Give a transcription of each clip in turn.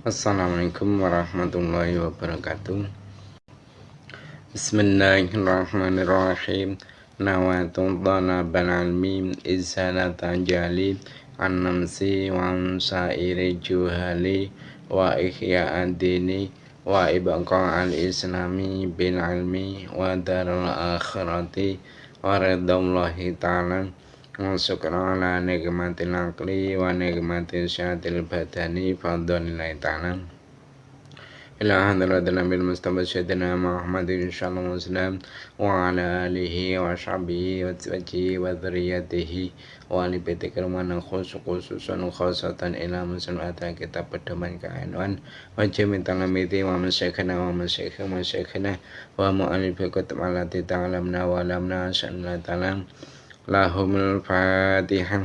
Assalamualaikum warahmatullahi wabarakatuh. Bismillahirrahmanirrahim. Nawaitu talabal ilmi izalatan jali an namsi wa sa'iri juhali wa ihya'ad dini wa ibqa'al islami bil ilmi wa darul akhirati wa ridallahi ta'ala wa syukran ala nikmatil aqli wa nikmatil syatil badani fadlillahi ta'ala ila hadratil nabil mustafa sayyidina Muhammadin sallallahu alaihi wasallam wa ala alihi wa sahbihi wa azwajihi wa dzurriyyatihi wa ali baiti kirman khususan khasatan ila muslimata kita pedoman keainuan wa jamin talamiti wa masyayikhina wa mu'alifi kutub alati ta'alamna wa lamna sallallahu ta'ala lahumul fatihah.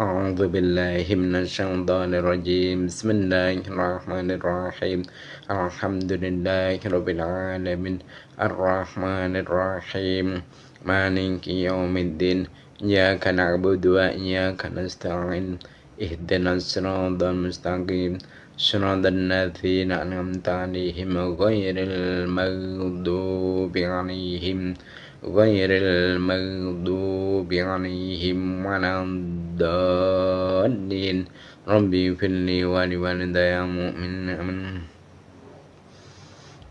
A'udzu billahi minasyaitonir rajim. Bismillahirrahmanirrahim. Alhamdulillahirabbil alamin. Arrahmanir rahim. Maliki yaumiddin. Iyyaka na'budu wa iyyaka nasta'in. Ihdinas siratal mustaqim. Shiratal ladzina an'amta 'alaihim ghairil maghdubi 'alaihim waladdallin. Rabbi firli wa liwalidayya mu'minin amin.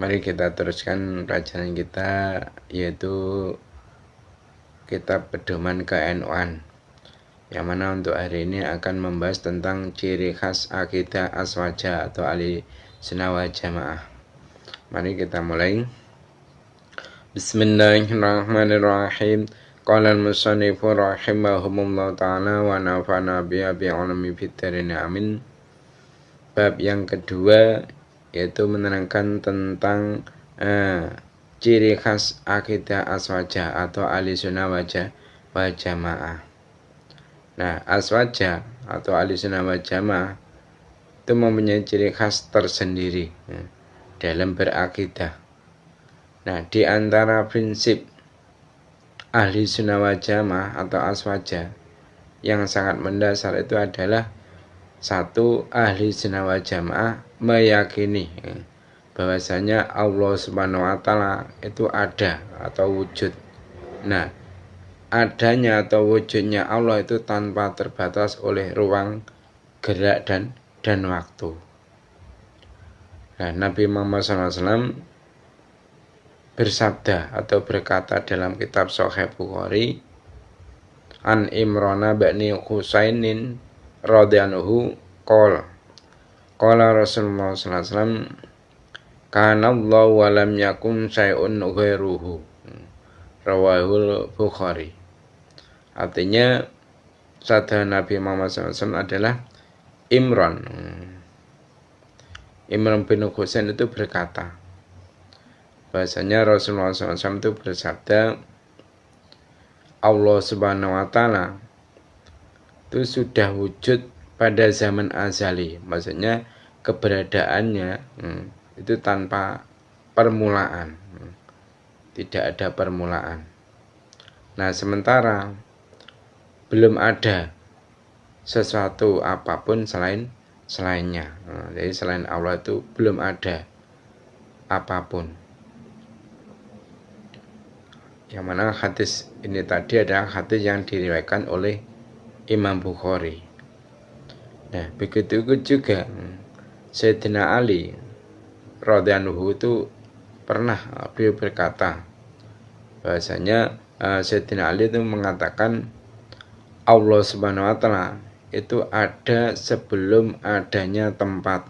Mari kita teruskan pelajaran kita, yaitu kitab pedoman ke-NU-an, yang mana untuk hari ini akan membahas tentang ciri khas akidah aswaja atau ahli sunnah wal jamaah. Mari kita mulai. Bismillahirrahmanirrahim. Qala al-musannifu rahimahumullah ta'ala wa nafa'na biha bi'ulumi fid-darin amin. Bab yang kedua yaitu menerangkan tentang ciri khas akidah aswaja atau ahli sunnah wal jamaah. Nah, aswaja atau ahli sunnah wal jamaah itu mempunyai ciri khas tersendiri dalam berakidah. Nah, di antara prinsip ahli sunnah wal jamaah atau aswaja yang sangat mendasar itu adalah satu, ahli sunnah wal jamaah meyakini bahwasanya Allah Subhanahu wa taala itu ada atau wujud. Nah, adanya atau wujudnya Allah itu tanpa terbatas oleh ruang, gerak dan waktu. Nah, Nabi Muhammad SAW bersabda atau berkata dalam kitab Sahih Bukhari, An Imran bin Husainin radhiyallahu qala Rasulullah sallallahu alaihi wasallam kana Allah wa lam yakun syai'un ghairuhu. Rawahul Bukhari. Artinya sabda Nabi Muhammad SAW adalah Imran bin Husain itu berkata bahasanya Rasulullah SAW itu bersabda, Allah Subhanahu wa taala itu sudah wujud pada zaman azali, maksudnya keberadaannya itu tanpa permulaan, tidak ada permulaan. Nah, sementara belum ada sesuatu apapun selainnya. Jadi selain Allah itu belum ada apapun. Yang mana hadis ini tadi adalah hadis yang diriwayatkan oleh Imam Bukhari. Nah, begitu juga Sayyidina Ali radhiyallahu itu pernah beliau berkata bahasanya Sayyidina Ali itu mengatakan Allah Subhanahu wa taala itu ada sebelum adanya tempat,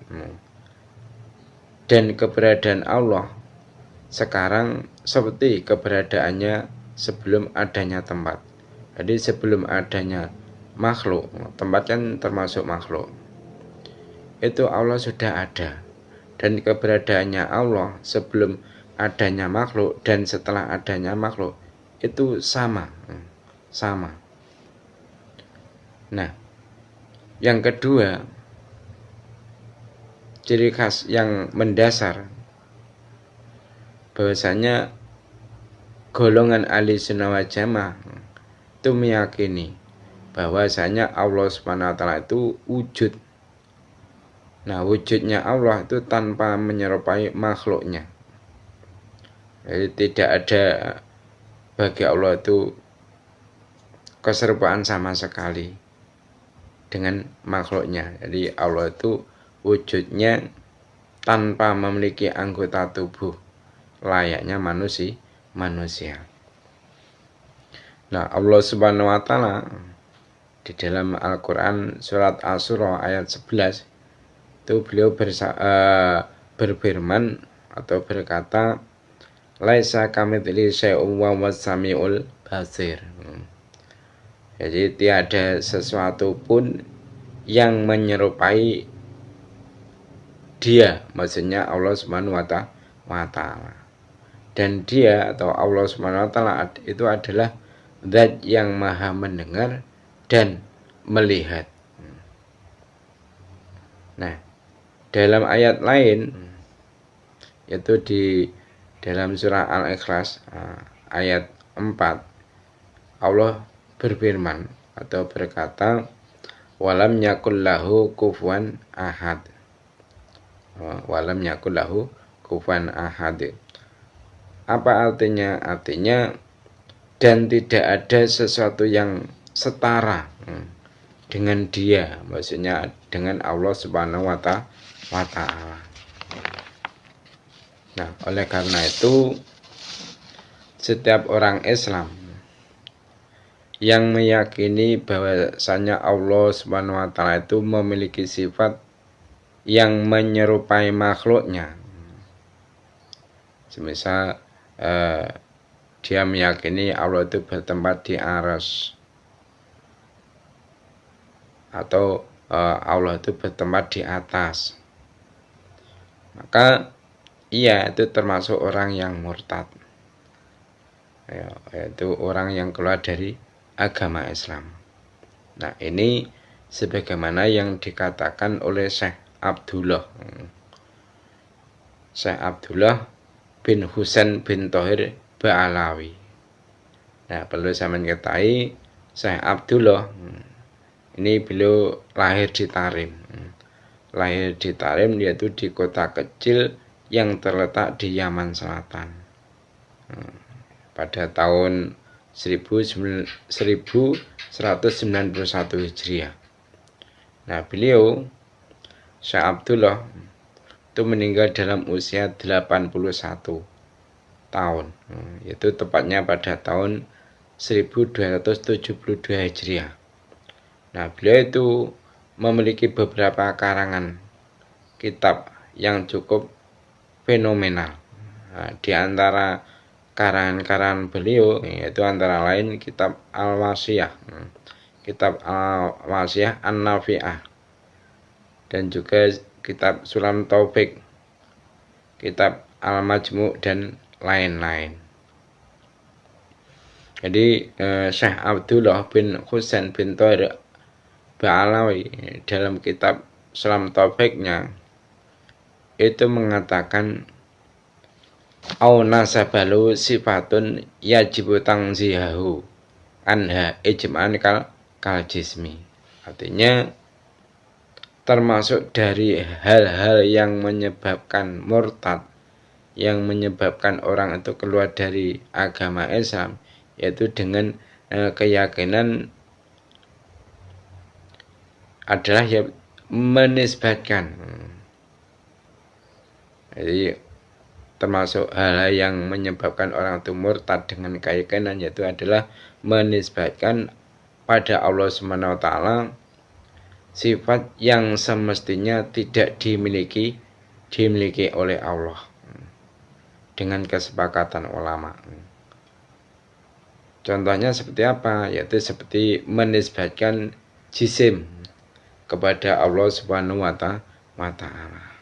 dan keberadaan Allah sekarang seperti keberadaannya sebelum adanya tempat. Jadi sebelum adanya makhluk, tempat kan termasuk makhluk, itu Allah sudah ada, dan keberadaannya Allah sebelum adanya makhluk dan setelah adanya makhluk itu sama. Nah, yang kedua, ciri khas yang mendasar bahwasanya golongan ahli sunnah wal jamaah itu meyakini bahwasanya Allah Subhanahu wa taala itu wujud. Nah, wujudnya Allah itu tanpa menyerupai makhluknya. Jadi tidak ada bagi Allah itu keserupaan sama sekali dengan makhluknya. Jadi Allah itu wujudnya tanpa memiliki anggota tubuh layaknya manusia. Nah, Allah Subhanahu wa taala di dalam Al-Qur'an surat Asy-Syura ayat 11 itu beliau berfirman atau berkata, laisa kamitslihi syai'un wa huwas samiul basir. Jadi tiada sesuatu pun yang menyerupai dia, maksudnya Allah Subhanahu wa taala. Dan dia atau Allah Subhanahu wa taala itu adalah zat yang maha mendengar dan melihat. Nah, dalam ayat lain yaitu di dalam surah Al-Ikhlas ayat 4 Allah berfirman atau berkata, walam yakul lahu kufuwan ahad. Walam yakul lahu kufuwan ahad. Apa artinya? Artinya dan tidak ada sesuatu yang setara dengan dia, maksudnya dengan Allah Subhanahu wa taala. Nah, oleh karena itu setiap orang Islam yang meyakini bahwasanya Allah Subhanahu wa taala itu memiliki sifat yang menyerupai makhluknya. Semisal dia meyakini Allah itu bertempat di arsy atau Allah itu bertempat di atas, maka ia itu termasuk orang yang murtad, yaitu orang yang keluar dari agama Islam. Nah, ini sebagaimana yang dikatakan oleh Syekh Abdullah bin Husain bin Thohir Ba'alawi. Nah, perlu saya mengetahui Syekh Abdullah ini beliau lahir di Tarim. Lahir di Tarim yaitu di kota kecil yang terletak di Yaman Selatan. Pada tahun 1191 Hijriah. Nah, beliau Syekh Abdullah itu meninggal dalam usia 81 tahun, yaitu tepatnya pada tahun 1272 Hijriah. Nah, beliau itu memiliki beberapa karangan kitab yang cukup fenomenal. Nah, di antara karangan-karangan beliau yaitu antara lain kitab Al-Wasiyah, kitab Al-Wasiyah An-Nafi'ah, dan juga kitab Sulam Taufik, kitab Al-Majmu' dan lain-lain. Jadi Syekh Abdullah bin Husain bin Thohir Ba'alawi dalam kitab Sulam Taufiknya itu mengatakan au nasabalu sifatun yajibu tangzihahu anha ijma'an kal jismi. Artinya termasuk dari hal-hal yang menyebabkan murtad, yang menyebabkan orang itu keluar dari agama Islam, yaitu dengan keyakinan adalah yang menisbatkan. Jadi termasuk hal-hal yang menyebabkan orang itu murtad dengan keyakinan yaitu adalah menisbatkan pada Allah Subhanahu wa taala sifat yang semestinya tidak dimiliki oleh Allah dengan kesepakatan ulama. Contohnya seperti apa? Yaitu seperti menisbatkan jisim kepada Allah Subhanahu wa taala.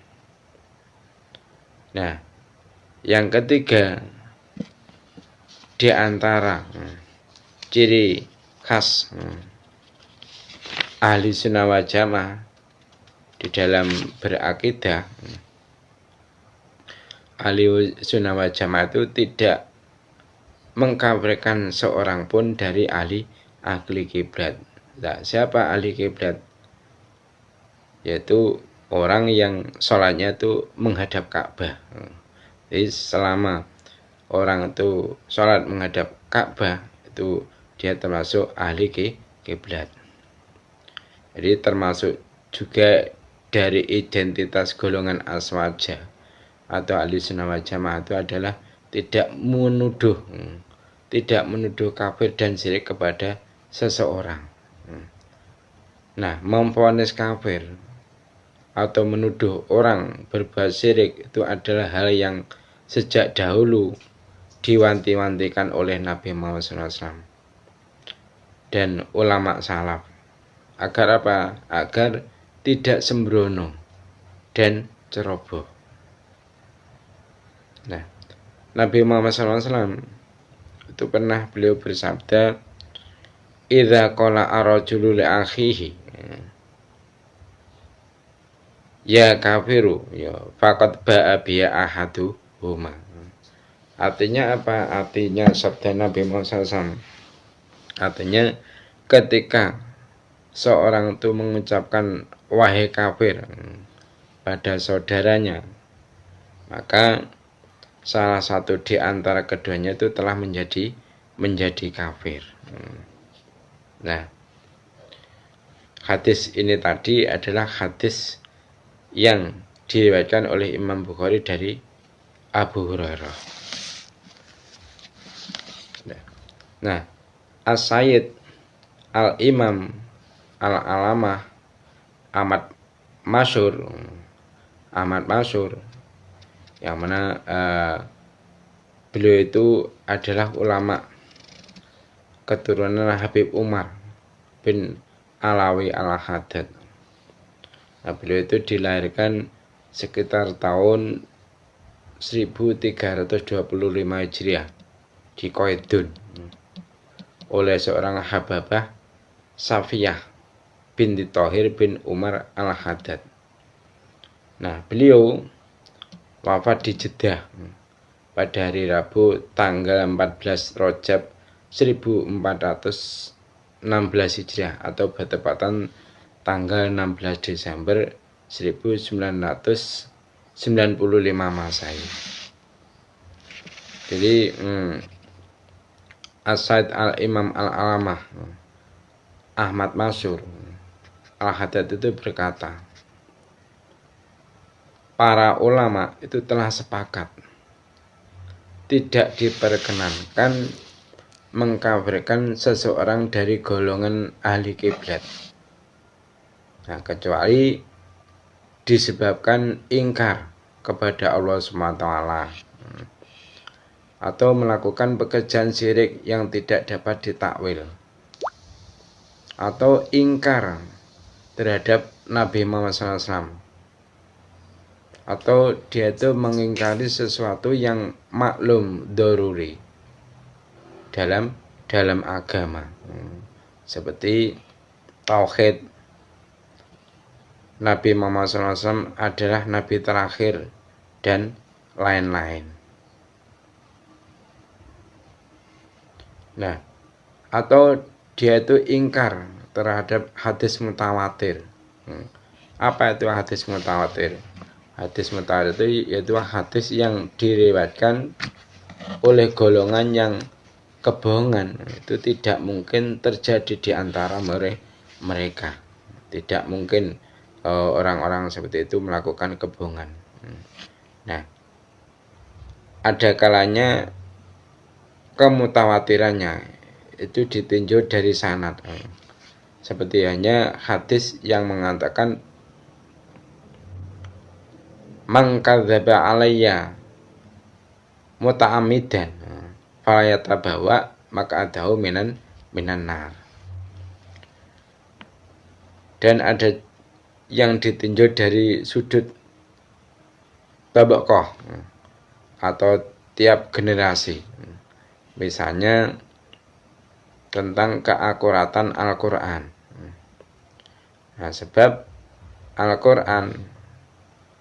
Nah, yang ketiga di antara ciri khas ahli sunnah wal jamaah di dalam berakidah, ahli sunnah wal jamaah itu tidak mengkafirkan seorang pun dari ahli kiblat. Nah, siapa ahli kiblat? Yaitu orang yang sholatnya itu menghadap Ka'bah. Jadi selama orang itu sholat menghadap Ka'bah, itu dia termasuk ahli kiblat. Jadi termasuk juga dari identitas golongan aswaja atau ahli sunnah wal jamaah itu adalah tidak menuduh kafir dan syirik kepada seseorang. Nah, memvonis kafir atau menuduh orang berbuat syirik itu adalah hal yang sejak dahulu diwanti-wantikan oleh Nabi Muhammad SAW dan ulama salaf. Agar apa? Agar tidak sembrono dan ceroboh. Nah, Nabi Muhammad SAW itu pernah beliau bersabda, "Idza qala ar-rajulu li akhihi ya kafiru ya faqad ba'a biya ahaduhuma." Artinya apa? Artinya sabda Nabi Muhammad SAW, artinya ketika seorang itu mengucapkan wahai kafir pada saudaranya, maka salah satu di antara keduanya itu telah menjadi kafir. Nah, hadis ini tadi adalah hadis yang diriwayatkan oleh Imam Bukhari dari Abu Hurairah. Nah, As-Sayyid Al-Imam Al-Alamah Ahmad Masyur yang mana beliau itu adalah ulama keturunan Habib Umar bin Alawi Al-Haddad. Nah, beliau itu dilahirkan sekitar tahun 1325 Hijriah di Qaidun oleh seorang Hababah Safiyah binti Thohir bin Umar Al-Haddad. Nah, beliau wafat di Jeddah pada hari Rabu tanggal 14 Rajab 1416 Hijriah atau bertepatan tanggal 16 Desember 1995 Masehi. Jadi As-Sayyid Al-Imam Al-Alamah Ahmad Masyur Al-Haddad itu berkata, para ulama itu telah sepakat tidak diperkenankan mengkafirkan seseorang dari golongan ahli kiblat. Nah, kecuali disebabkan ingkar kepada Allah SWT atau melakukan pekerjaan syirik yang tidak dapat ditakwil, atau ingkar terhadap Nabi Muhammad SAW, atau dia itu mengingkari sesuatu yang maklum daruri dalam agama, seperti tauhid, Nabi Muhammad SAW adalah Nabi terakhir, dan lain-lain. Nah, atau dia itu ingkar terhadap hadis mutawatir. Apa itu hadis mutawatir? Hadis mutawatir itu yaitu hadis yang diriwayatkan oleh golongan yang kebohongan itu tidak mungkin terjadi di antara mereka. Tidak mungkin orang-orang seperti itu melakukan kebohongan. Nah, ada kalanya kemutawatirannya itu ditinjau dari sanad, seperti hanya hadis yang mengatakan man kadzdzaba alayya muta'ammidan falayatabawa maq'adahu minan nar. Dan ada yang ditinjau dari sudut tabaqah atau tiap generasi, misalnya tentang keakuratan Al-Quran. Nah, sebab Al-Quran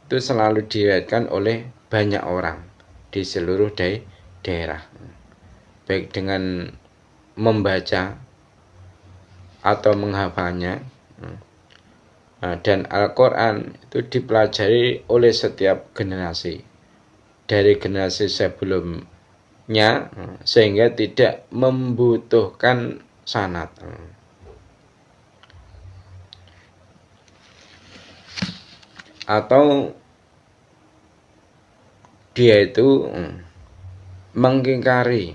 itu selalu diriwayatkan oleh banyak orang di seluruh daerah, baik dengan membaca atau menghafalnya Dan Al-Quran itu dipelajari oleh setiap generasi dari generasi sebelumnya, sehingga tidak membutuhkan sanad. Atau dia itu mengingkari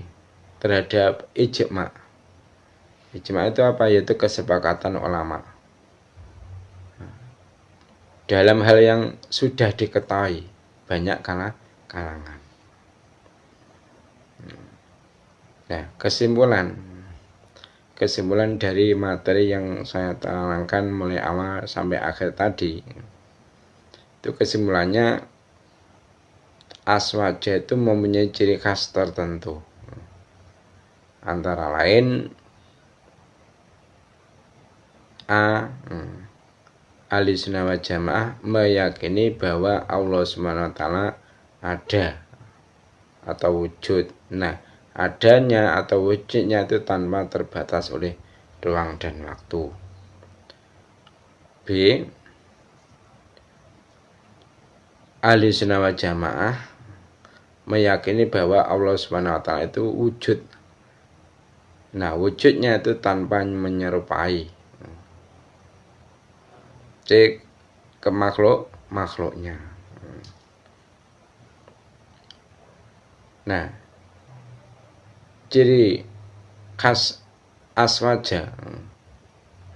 terhadap ijma. Ijma itu apa? Yaitu kesepakatan ulama dalam hal yang sudah diketahui banyak kalangan. Nah, kesimpulan dari materi yang saya terangkan mulai awal sampai akhir tadi, itu kesimpulannya aswaja itu mempunyai ciri khas tertentu, antara lain Ahlussunnah wal Jamaah meyakini bahwa Allah Subhanahu wa taala ada atau wujud. Nah, adanya atau wujudnya itu tanpa terbatas oleh ruang dan waktu. B. Ahlussunnah wal Jamaah meyakini bahwa Allah Subhanahu wa taala itu wujud. Nah, wujudnya itu tanpa menyerupai. C. Ke makhluknya. Nah, ciri khas aswaja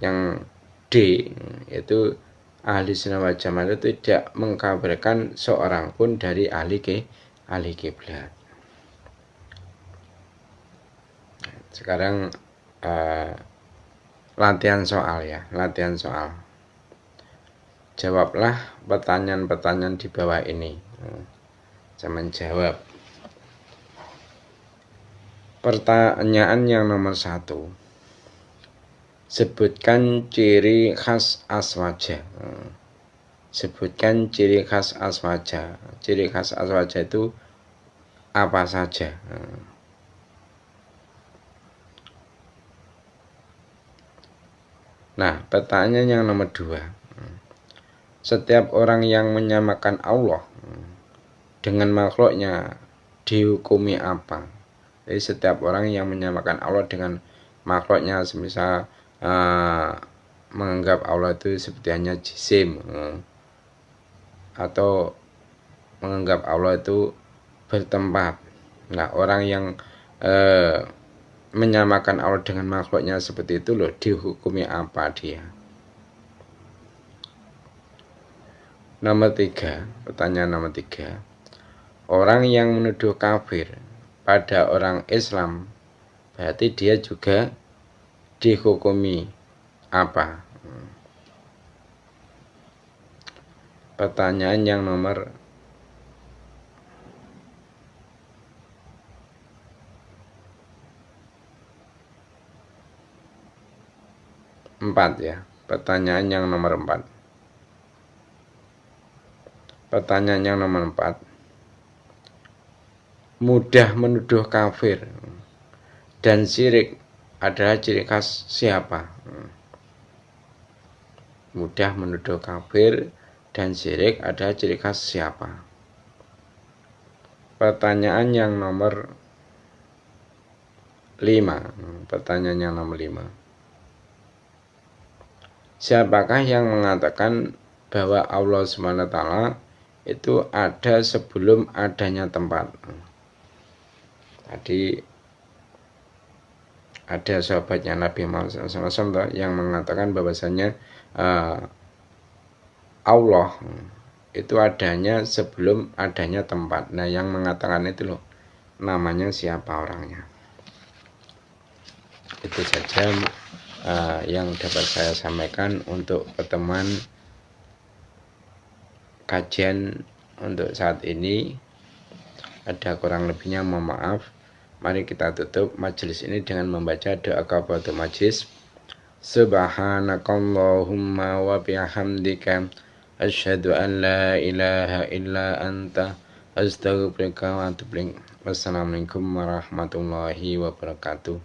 yang D, yaitu Ahlussunnah wal Jamaah itu tidak mengkabarkan seorang pun dari ahli kiblat. Sekarang latihan soal. Jawablah pertanyaan-pertanyaan di bawah ini. Saya menjawab. Pertanyaan yang nomor 1. Sebutkan ciri khas aswaja. Sebutkan ciri khas aswaja. Ciri khas aswaja itu apa saja? Nah, pertanyaan yang nomor 2. Setiap orang yang menyamakan Allah dengan makhluknya dihukumi apa? Jadi setiap orang yang menyamakan Allah dengan makhluknya, semisal menganggap Allah itu seperti hanya jisim, atau menganggap Allah itu bertempat. Nah, orang yang menyamakan Allah dengan makhluknya seperti itu loh, dihukumi apa dia? Nomor 3, pertanyaan nomor 3. Orang yang menuduh kafir pada orang Islam, berarti dia juga dihukumi apa? Pertanyaan yang nomor 4 ya. Pertanyaan yang nomor 4. Pertanyaan yang nomor 4. Mudah menuduh kafir dan syirik adalah ciri khas siapa? Mudah menuduh kafir dan syirik adalah ciri khas siapa? Pertanyaan yang nomor 5. Pertanyaan yang nomor 5. Siapakah yang mengatakan bahwa Allah SWT itu ada sebelum adanya tempat? Tadi ada sahabatnya Nabi Muhammad SAW yang mengatakan bahwasanya Allah itu adanya sebelum adanya tempat. Nah, yang mengatakan itu loh, namanya siapa orangnya? Itu saja yang dapat saya sampaikan untuk pertemuan kajian untuk saat ini. Ada kurang lebihnya mohon maaf. Mari kita tutup majelis ini dengan membaca doa kafaratul majelis. Subhanakallahumma wa bihamdika asyhadu an la ilaha illa anta astaghfiruka wa atubu ilaik. Wassalamualaikum warahmatullahi wabarakatuh.